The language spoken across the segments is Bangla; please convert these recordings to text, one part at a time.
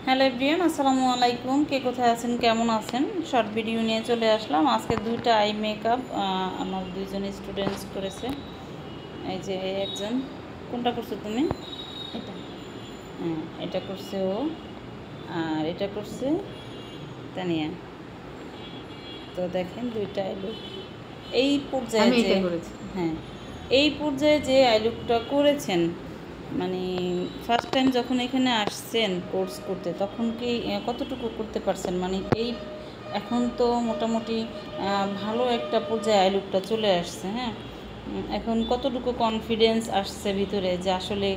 হ্যালো এভরিওয়ান, আসসালামু আলাইকুম। কে কোথায় আছেন, কেমন আছেন? শর্ট ভিডিও নিয়ে চলে আসলাম। আজকে দুইটা আই মেকআপ আমার দুইজন স্টুডেন্টস করেছে। এই যে একজন, কোনটা করছো তুমি? এটা হ্যাঁ, এটা করছে ও, আর এটা করছে তানিয়া। তো দেখেন দুইটা আই লুক এই পর্যায়ে আমি যে, এটা করেছি। হ্যাঁ, এই পর্যায়ে যে আই লুকটা করেছেন, মানে ফার্স্ট টাইম যখন এখানে আসছেন কোর্স করতে, তখন কি কতটুকু করতে পারছেন? মানে এই এখন তো মোটামুটি ভালো একটা পর্যায়ে আই লুকটা চলে আসছে। হ্যাঁ, এখন কতটুকু কনফিডেন্স আসছে ভিতরে যে আসলে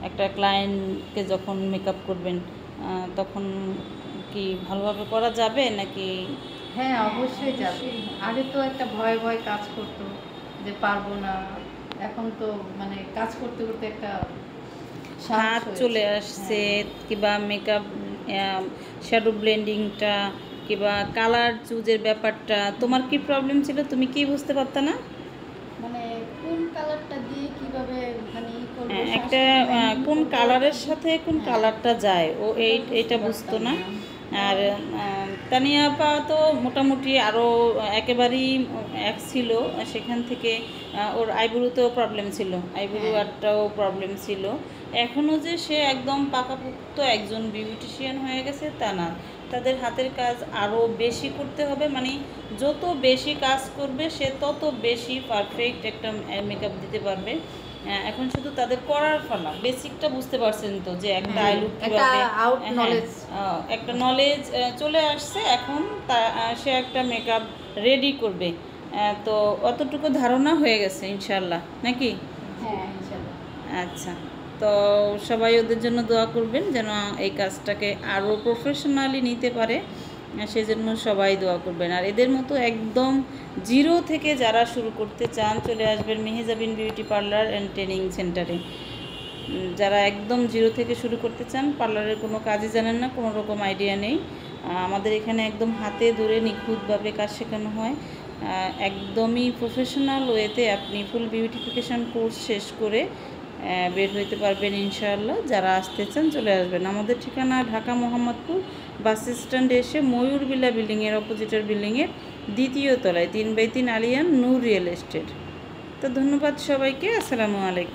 একটা ক্লায়েন্টকে যখন মেকআপ করবেন তখন কি ভালোভাবে করা যাবে নাকি? হ্যাঁ, অবশ্যই যাবে। আগে তো একটা ভয় ভয় কাজ করতো যে পারবো না। এখন তো মানে কাজ করতে করতে একটা সাহস হাত হয়েছে। চলে আসছে, হ্যাঁ, কিংবা মেকআপ শ্যাডো ব্লেন্ডিংটা কিংবা কালার চুজের ব্যাপারটা, তোমার কি প্রবলেম ছিল? তুমি কি বুঝতে পারতা না? মানে কোন কালারটা দিয়ে কিভাবে মানে করবো, একটা শ্বাসটা মেইনটেইন কোন করবো, কালারের এটা সাথে কোন হ্যাঁ, কালারটা যায় ও এইটা বুঝতে বুঝতো পারতাম না। না। আর তানিয়া আপা তো মোটামুটি আরও একেবারেই এক ছিল। সেখান থেকে ওর আইব্রুতেও প্রবলেম ছিল, আইব্রু হ্যাঁ, আরটাও প্রবলেম ছিল। এখনও যে সে একদম পাকাপোক্ত একজন বিউটিশিয়ান হয়ে গেছে তা না, তাদের হাতের কাজ আরও বেশি করতে হবে। মানে যত বেশি কাজ করবে সে তত বেশি পারফেক্ট একটা মেকআপ দিতে পারবে। এখন শুধু তাদের করার ফলা, বেসিকটা বুঝতে পারছেন তো, যে একটা আই লুক একটা কীভাবে, আউট হ্যাঁ, নলেজ। একটা নলেজ চলে আসছে। এখন তা সে একটা মেকআপ রেডি করবে, তো অতটুকু ধারণা হয়ে গেছে ইনশাল্লাহ, নাকি? হ্যাঁ, ইনশাআল্লাহ। আচ্ছা, তো সবাই ওদের জন্য দোয়া করবেন যেন এই কাজটাকে আরও প্রফেশনালি নিতে পারে, সেজন্য সবাই দোয়া করবেন। আর এদের মতো একদম জিরো থেকে যারা শুরু করতে চান, চলে আসবেন Mehjabin beauty parlour and training সেন্টারে। যারা একদম জিরো থেকে শুরু করতে চান, পার্লারের কোনো কাজই জানেন না, কোনো রকম আইডিয়া নেই, আমাদের এখানে একদম হাতে ধরে নিখুঁতভাবে কাজ শেখানো হয়। একদমই প্রফেশনাল ওয়েতে আপনি ফুল বিউটিফিকেশান কোর্স শেষ করে বের হইতে পারবেন ইনশাআল্লাহ। যারা আসতে চান চলে আসবেন। আমাদের ঠিকানা ঢাকা মোহাম্মদপুর বাস স্ট্যান্ডে এসে ময়ূরবিলা বিল্ডিংয়ের অপোজিটের বিল্ডিংয়ের দ্বিতীয় তলায় 3x3 আলিয়ান নূর রিয়েল এস্টেট। তো ধন্যবাদ সবাইকে, আসসালামু আলাইকুম।